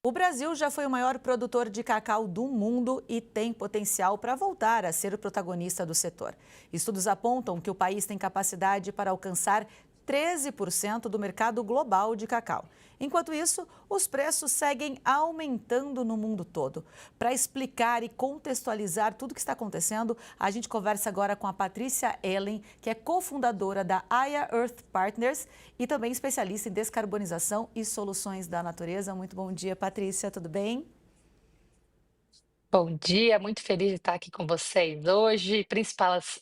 O Brasil já foi o maior produtor de cacau do mundo e tem potencial para voltar a ser o protagonista do setor. Estudos apontam que o país tem capacidade para alcançar 13% do mercado global de cacau. Enquanto isso, os preços seguem aumentando no mundo todo. Para explicar e contextualizar tudo o que está acontecendo, a gente conversa agora com a Patrícia Ellen, que é cofundadora da Aya Earth Partners e também especialista em descarbonização e soluções da natureza. Muito bom dia, Patrícia, tudo bem? Bom dia, muito feliz de estar aqui com vocês hoje,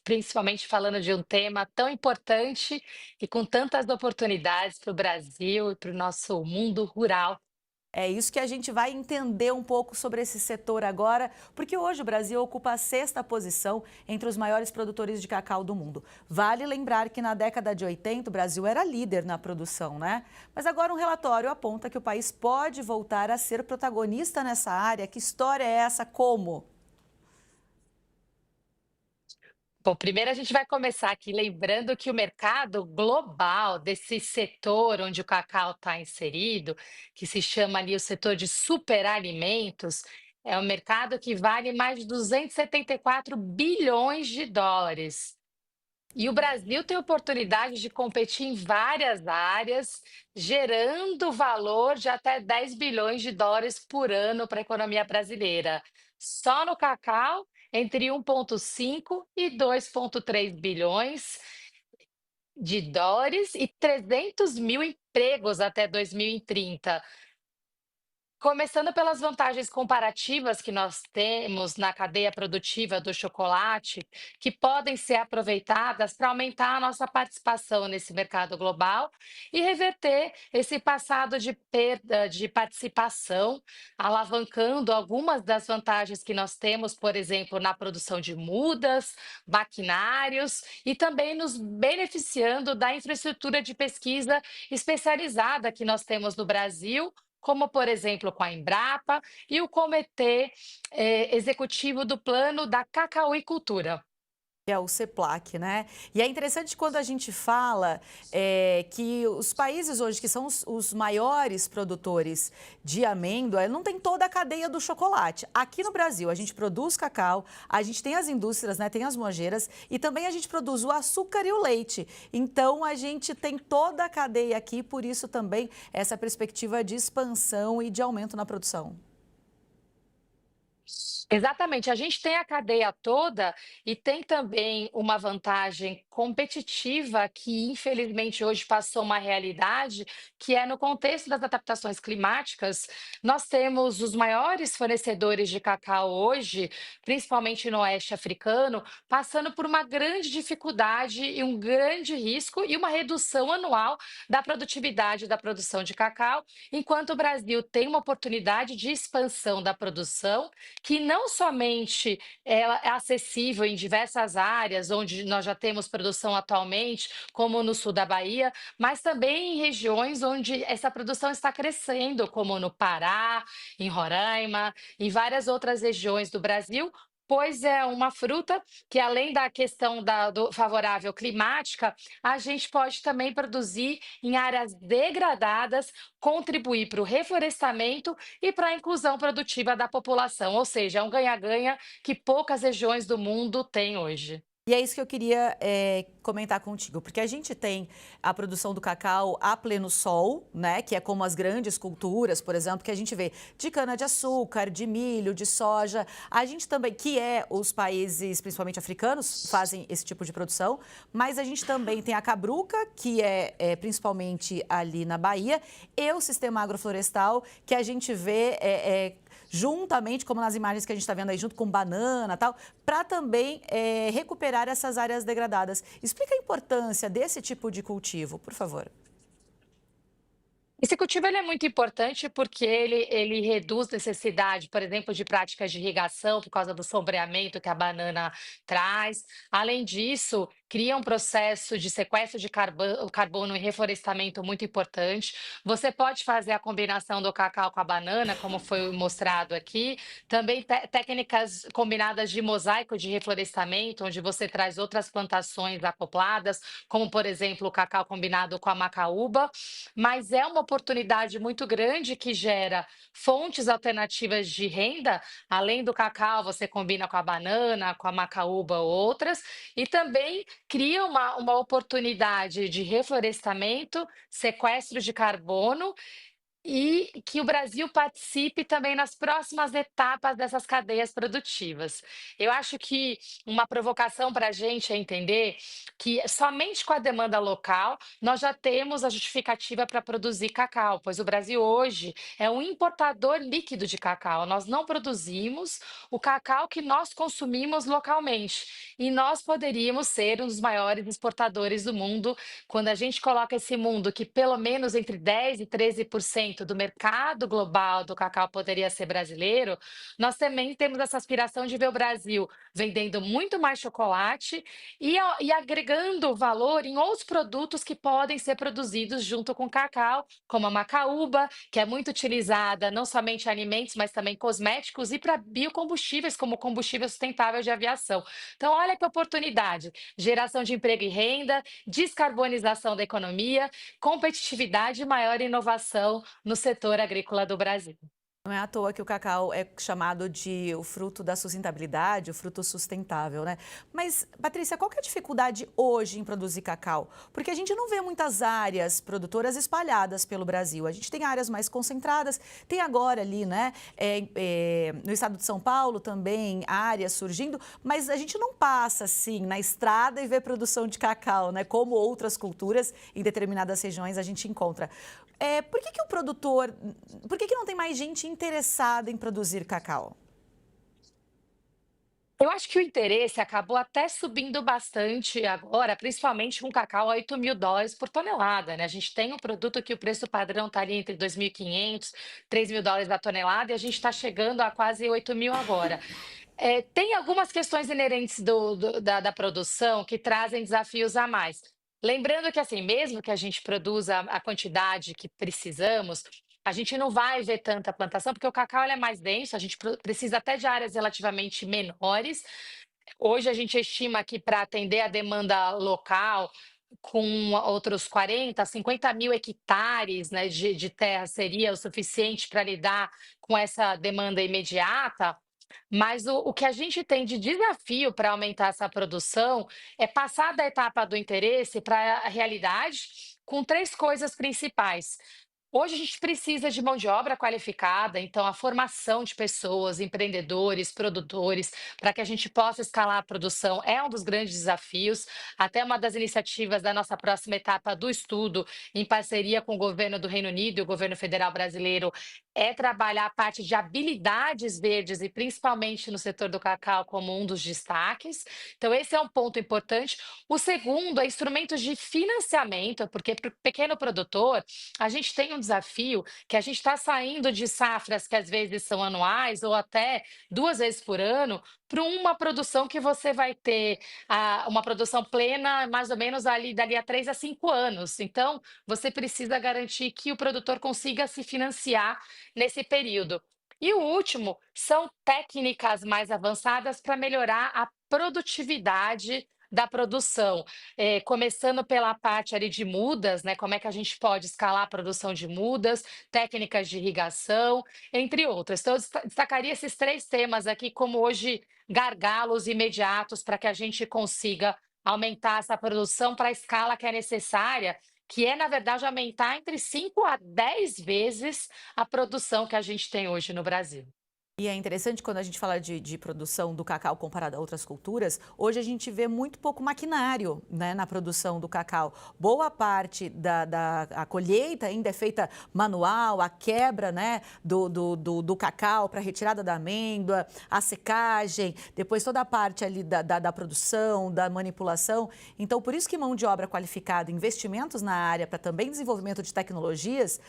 principalmente falando de um tema tão importante e com tantas oportunidades para o Brasil e para o nosso mundo rural. É isso que a gente vai entender um pouco sobre esse setor agora, porque hoje o Brasil ocupa a sexta posição entre os maiores produtores de cacau do mundo. Vale lembrar que na década de 80 o Brasil era líder na produção, né? Mas agora um relatório aponta que o país pode voltar a ser protagonista nessa área. Que história é essa? Como? Bom, primeiro a gente vai começar aqui lembrando que o mercado global desse setor onde o cacau está inserido, que se chama ali o setor de superalimentos, é um mercado que vale mais de 274 bilhões de dólares. E o Brasil tem oportunidade de competir em várias áreas, gerando valor de até 10 bilhões de dólares por ano para a economia brasileira. Só no cacau, entre 1,5 e 2,3 bilhões de dólares e 300 mil empregos até 2030. Começando pelas vantagens comparativas que nós temos na cadeia produtiva do chocolate, que podem ser aproveitadas para aumentar a nossa participação nesse mercado global e reverter esse passado de perda de participação, alavancando algumas das vantagens que nós temos, por exemplo, na produção de mudas, maquinários e também nos beneficiando da infraestrutura de pesquisa especializada que nós temos no Brasil, como, por exemplo, com a Embrapa e o Comitê Executivo do Plano da Cacauicultura. Que é o CEPLAC, né? E é interessante quando a gente fala que os países hoje que são os maiores produtores de amêndoa não tem toda a cadeia do chocolate. Aqui no Brasil, a gente produz cacau, a gente tem as indústrias, né? Tem as mojeiras e também a gente produz o açúcar e o leite. Então, a gente tem toda a cadeia aqui, por isso também essa perspectiva de expansão e de aumento na produção. Exatamente, a gente tem a cadeia toda e tem também uma vantagem competitiva que, infelizmente, hoje passou uma realidade, que é no contexto das adaptações climáticas. Nós temos os maiores fornecedores de cacau hoje, principalmente no oeste africano, passando por uma grande dificuldade e um grande risco e uma redução anual da produtividade da produção de cacau, enquanto o Brasil tem uma oportunidade de expansão da produção que não somente ela é acessível em diversas áreas onde nós já temos produção atualmente, como no sul da Bahia, mas também em regiões onde essa produção está crescendo, como no Pará, em Roraima, em várias outras regiões do Brasil. Pois é uma fruta que, além da questão do favorável climática, a gente pode também produzir em áreas degradadas, contribuir para o reflorestamento e para a inclusão produtiva da população, ou seja, é um ganha-ganha que poucas regiões do mundo têm hoje. E é isso que eu queria comentar contigo, porque a gente tem a produção do cacau a pleno sol, né? Que é como as grandes culturas, por exemplo, que a gente vê de cana-de-açúcar, de milho, de soja. A gente também, que é os países, principalmente africanos, fazem esse tipo de produção, mas a gente também tem a cabruca, que é principalmente ali na Bahia, e o sistema agroflorestal, que a gente vê juntamente, como nas imagens que a gente está vendo aí, junto com banana e tal, para também recuperar essas áreas degradadas. Explica a importância desse tipo de cultivo, por favor. Esse cultivo ele é muito importante porque ele reduz necessidade, por exemplo, de práticas de irrigação por causa do sombreamento que a banana traz. Além disso, cria um processo de sequestro de carbono e reflorestamento muito importante. Você pode fazer a combinação do cacau com a banana, como foi mostrado aqui. Também técnicas combinadas de mosaico de reflorestamento, onde você traz outras plantações acopladas, como por exemplo o cacau combinado com a macaúba. Mas é uma oportunidade muito grande que gera fontes alternativas de renda. Além do cacau, você combina com a banana, com a macaúba ou outras, e também cria uma oportunidade de reflorestamento, sequestro de carbono e que o Brasil participe também nas próximas etapas dessas cadeias produtivas. Eu acho que uma provocação para a gente é entender que somente com a demanda local nós já temos a justificativa para produzir cacau, pois o Brasil hoje é um importador líquido de cacau. Nós não produzimos o cacau que nós consumimos localmente e nós poderíamos ser um dos maiores exportadores do mundo quando a gente coloca esse mundo que pelo menos entre 10 e 13% do mercado global do cacau poderia ser brasileiro, nós também temos essa aspiração de ver o Brasil vendendo muito mais chocolate e agregando valor em outros produtos que podem ser produzidos junto com o cacau, como a macaúba, que é muito utilizada não somente em alimentos, mas também cosméticos e para biocombustíveis, como combustível sustentável de aviação. Então, olha que oportunidade: geração de emprego e renda, descarbonização da economia, competitividade e maior inovação no setor agrícola do Brasil. Não é à toa que o cacau é chamado de o fruto da sustentabilidade, o fruto sustentável, né? Mas, Patrícia, qual que é a dificuldade hoje em produzir cacau? Porque a gente não vê muitas áreas produtoras espalhadas pelo Brasil. A gente tem áreas mais concentradas, tem agora ali, né, no estado de São Paulo também áreas surgindo, mas a gente não passa assim na estrada e vê produção de cacau, né? Como outras culturas em determinadas regiões a gente encontra. Por que o produtor, por que não tem mais gente interessada em produzir cacau? Eu acho que o interesse acabou até subindo bastante agora, principalmente com cacau a US$ 8.000 por tonelada, né? A gente tem um produto que o preço padrão está ali entre 2.500, US$ 3.000 a tonelada e a gente está chegando a quase 8.000 agora. Tem algumas questões inerentes da produção que trazem desafios a mais. Lembrando que, assim, mesmo que a gente produza a quantidade que precisamos, a gente não vai ver tanta plantação, porque o cacau ele é mais denso, a gente precisa até de áreas relativamente menores. Hoje a gente estima que para atender a demanda local, com outros 40, 50 mil hectares, né, de terra seria o suficiente para lidar com essa demanda imediata. Mas o que a gente tem de desafio para aumentar essa produção é passar da etapa do interesse para a realidade com três coisas principais. Hoje a gente precisa de mão de obra qualificada, então a formação de pessoas, empreendedores, produtores, para que a gente possa escalar a produção é um dos grandes desafios. Até uma das iniciativas da nossa próxima etapa do estudo, em parceria com o governo do Reino Unido e o governo federal brasileiro, é trabalhar a parte de habilidades verdes e principalmente no setor do cacau como um dos destaques. Então esse é um ponto importante. O segundo é instrumentos de financiamento, porque para o pequeno produtor a gente tem um desafio que a gente está saindo de safras que às vezes são anuais ou até 2 vezes por ano para uma produção que você vai ter uma produção plena mais ou menos ali dali a 3 a 5 anos. Então, você precisa garantir que o produtor consiga se financiar nesse período. E o último são técnicas mais avançadas para melhorar a produtividade da produção, começando pela parte ali de mudas, né? Como é que a gente pode escalar a produção de mudas, técnicas de irrigação, entre outras. Então, eu destacaria esses três temas aqui como hoje gargalos imediatos para que a gente consiga aumentar essa produção para a escala que é necessária, que é, na verdade, aumentar entre 5 a 10 vezes a produção que a gente tem hoje no Brasil. E é interessante quando a gente fala de produção do cacau comparado a outras culturas, hoje a gente vê muito pouco maquinário, né, na produção do cacau. Boa parte a colheita ainda é feita manual, a quebra, né, do cacau para retirada da amêndoa, a secagem, depois toda a parte ali da produção, da manipulação. Então, por isso que mão de obra qualificada, investimentos na área para também desenvolvimento de tecnologias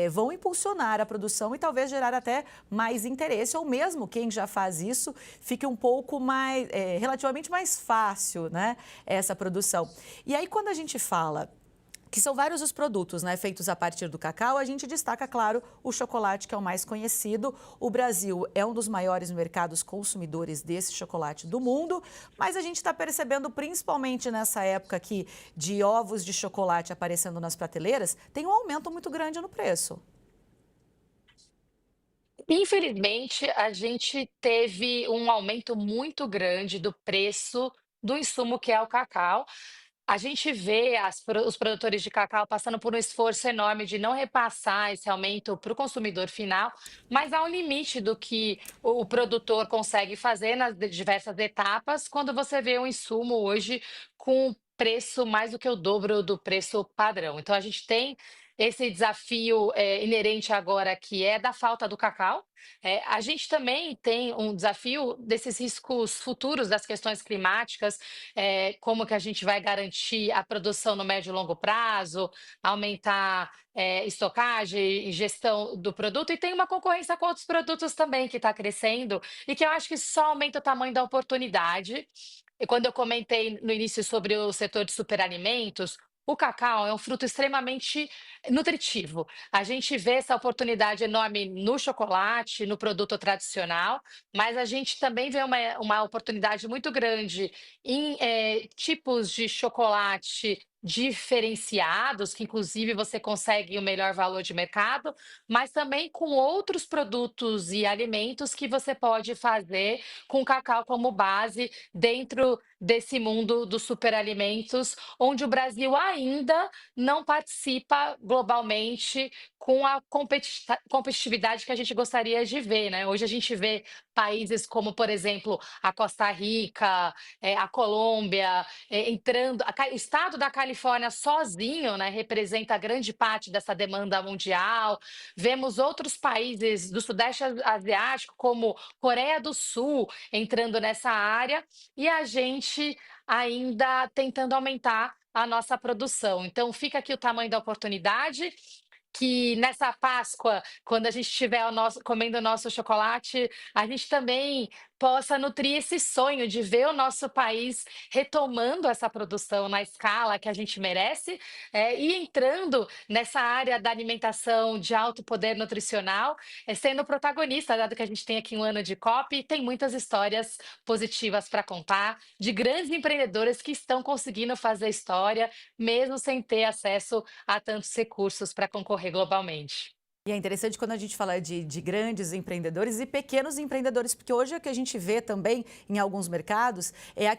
vão impulsionar a produção e talvez gerar até mais interesse. interesse, ou mesmo quem já faz isso, fique um pouco mais, relativamente mais fácil, né, essa produção. E aí, quando a gente fala que são vários os produtos, né, feitos a partir do cacau, a gente destaca, claro, o chocolate, que é o mais conhecido. O Brasil é um dos maiores mercados consumidores desse chocolate do mundo, mas a gente está percebendo, principalmente nessa época aqui de ovos de chocolate aparecendo nas prateleiras, tem um aumento muito grande no preço. Infelizmente, a gente teve um aumento muito grande do preço do insumo que é o cacau. A gente vê os produtores de cacau passando por um esforço enorme de não repassar esse aumento para o consumidor final, mas há um limite do que o produtor consegue fazer nas diversas etapas quando você vê um insumo hoje com preço mais do que o dobro do preço padrão. Então, a gente tem esse desafio inerente agora, que é da falta do cacau. A gente também tem um desafio desses riscos futuros das questões climáticas, como que a gente vai garantir a produção no médio e longo prazo, aumentar estocagem e gestão do produto, e tem uma concorrência com outros produtos também que está crescendo e que eu acho que só aumenta o tamanho da oportunidade. E quando eu comentei no início sobre o setor de superalimentos, o cacau é um fruto extremamente nutritivo. A gente vê essa oportunidade enorme no chocolate, no produto tradicional, mas a gente também vê uma oportunidade muito grande em tipos de chocolate diferenciados, que inclusive você consegue o melhor valor de mercado, mas também com outros produtos e alimentos que você pode fazer com cacau como base dentro desse mundo dos superalimentos, onde o Brasil ainda não participa globalmente com a competitividade que a gente gostaria de ver, né? Hoje a gente vê países como, por exemplo, a Costa Rica, a Colômbia, entrando. O estado da Califórnia sozinho, né, representa grande parte dessa demanda mundial. Vemos outros países do Sudeste Asiático, como Coreia do Sul, entrando nessa área, e a gente ainda tentando aumentar a nossa produção. Então, fica aqui o tamanho da oportunidade. Que nessa Páscoa, quando a gente estiver comendo o nosso chocolate, a gente também possa nutrir esse sonho de ver o nosso país retomando essa produção na escala que a gente merece, e entrando nessa área da alimentação de alto poder nutricional, sendo protagonista, dado que a gente tem aqui um ano de COP e tem muitas histórias positivas para contar, de grandes empreendedores que estão conseguindo fazer história, mesmo sem ter acesso a tantos recursos para concorrer globalmente. E é interessante quando a gente fala de grandes empreendedores e pequenos empreendedores, porque hoje o que a gente vê também em alguns mercados é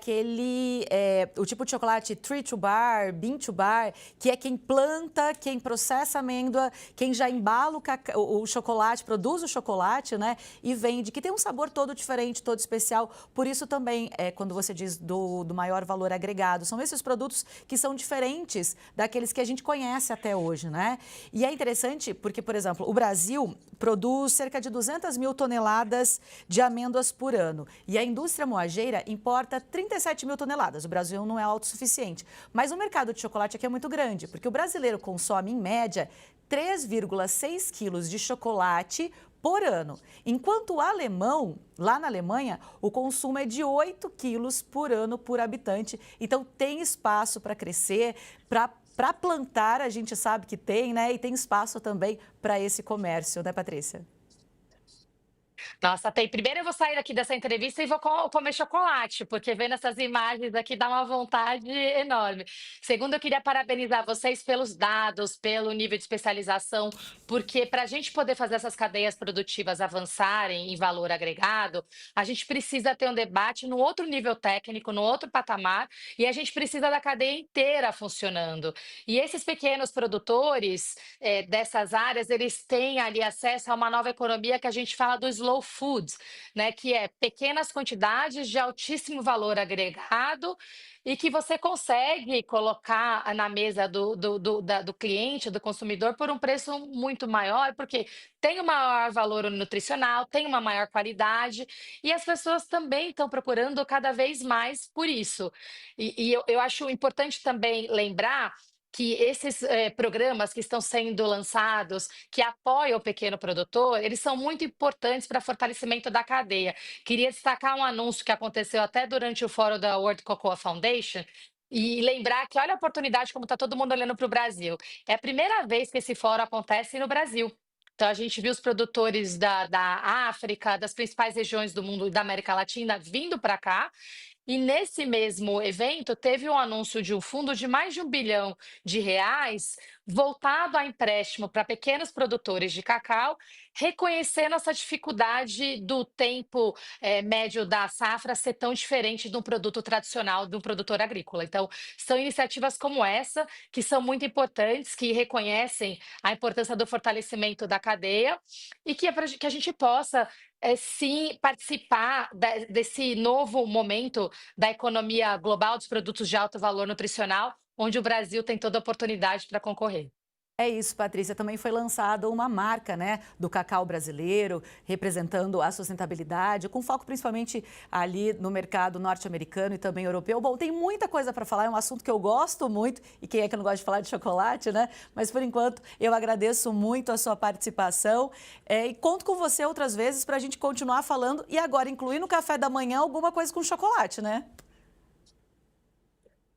o tipo de chocolate tree to bar, bean to bar, que é quem planta, quem processa a amêndoa, quem já embala o chocolate, produz o chocolate, né, e vende, que tem um sabor todo diferente, todo especial. Por isso também, quando você diz do maior valor agregado, são esses produtos que são diferentes daqueles que a gente conhece até hoje, né? E é interessante porque, por exemplo, o Brasil produz cerca de 200 mil toneladas de amêndoas por ano e a indústria moageira importa 37 mil toneladas. O Brasil não é autossuficiente, mas o mercado de chocolate aqui é muito grande, porque o brasileiro consome, em média, 3,6 quilos de chocolate por ano, enquanto o alemão, lá na Alemanha, o consumo é de 8 quilos por ano por habitante. Então, tem espaço para crescer, para plantar, a gente sabe que tem, né? E tem espaço também para esse comércio, né, Patrícia? Nossa, tem. Primeiro eu vou sair daqui dessa entrevista e vou comer chocolate, porque vendo essas imagens aqui dá uma vontade enorme. Segundo, eu queria parabenizar vocês pelos dados, pelo nível de especialização, porque para a gente poder fazer essas cadeias produtivas avançarem em valor agregado, a gente precisa ter um debate no outro nível técnico, no outro patamar, e a gente precisa da cadeia inteira funcionando. E esses pequenos produtores dessas áreas, eles têm ali acesso a uma nova economia que a gente fala do slow food, né, que é pequenas quantidades de altíssimo valor agregado e que você consegue colocar na mesa do cliente, do consumidor, por um preço muito maior, porque tem um maior valor nutricional, tem uma maior qualidade, e as pessoas também estão procurando cada vez mais por isso. E eu acho importante também lembrar que esses programas que estão sendo lançados, que apoiam o pequeno produtor, eles são muito importantes para fortalecimento da cadeia. Queria destacar um anúncio que aconteceu até durante o fórum da World Cocoa Foundation, e lembrar que olha a oportunidade como está todo mundo olhando para o Brasil. É a primeira vez que esse fórum acontece no Brasil. Então, a gente viu os produtores da África, das principais regiões do mundo e da América Latina vindo para cá, e nesse mesmo evento, teve um anúncio de um fundo de mais de R$ 1 bilhão voltado a empréstimo para pequenos produtores de cacau, reconhecendo essa dificuldade do tempo médio da safra ser tão diferente de um produto tradicional de um produtor agrícola. Então, são iniciativas como essa que são muito importantes, que reconhecem a importância do fortalecimento da cadeia e que é para que a gente possa sim participar desse novo momento da economia global dos produtos de alto valor nutricional, onde o Brasil tem toda a oportunidade para concorrer. É isso, Patrícia. Também foi lançada uma marca, né, do cacau brasileiro, representando a sustentabilidade, com foco principalmente ali no mercado norte-americano e também europeu. Bom, tem muita coisa para falar, é um assunto que eu gosto muito, e quem é que não gosta de falar de chocolate, né? Mas por enquanto eu agradeço muito a sua participação e conto com você outras vezes para a gente continuar falando e agora incluir no café da manhã alguma coisa com chocolate, né?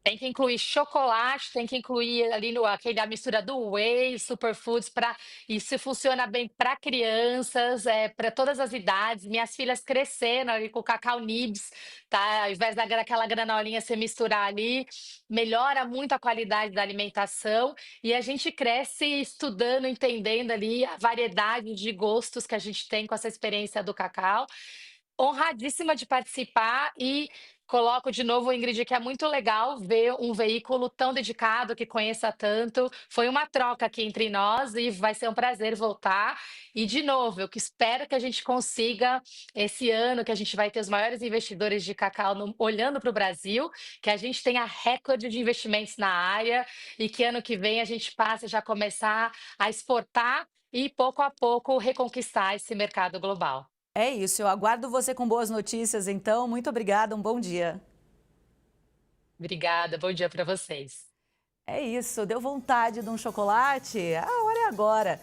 Tem que incluir chocolate, tem que incluir ali no aquele a mistura do whey, superfoods para isso funciona bem para crianças, para todas as idades. Minhas filhas crescendo ali com o cacau nibs, tá? Ao invés daquela granolinha você misturar ali, melhora muito a qualidade da alimentação e a gente cresce estudando, entendendo ali a variedade de gostos que a gente tem com essa experiência do cacau. Honradíssima de participar e coloco de novo, Ingrid, que é muito legal ver um veículo tão dedicado, que conheça tanto. Foi uma troca aqui entre nós e vai ser um prazer voltar. E, de novo, eu que espero que a gente consiga, esse ano, que a gente vai ter os maiores investidores de cacau olhando para o Brasil, que a gente tenha recorde de investimentos na área e que ano que vem a gente passe já começar a exportar e, pouco a pouco, reconquistar esse mercado global. É isso, eu aguardo você com boas notícias, então. Muito obrigada, um bom dia. Obrigada, bom dia para vocês. É isso, deu vontade de um chocolate? A hora é agora.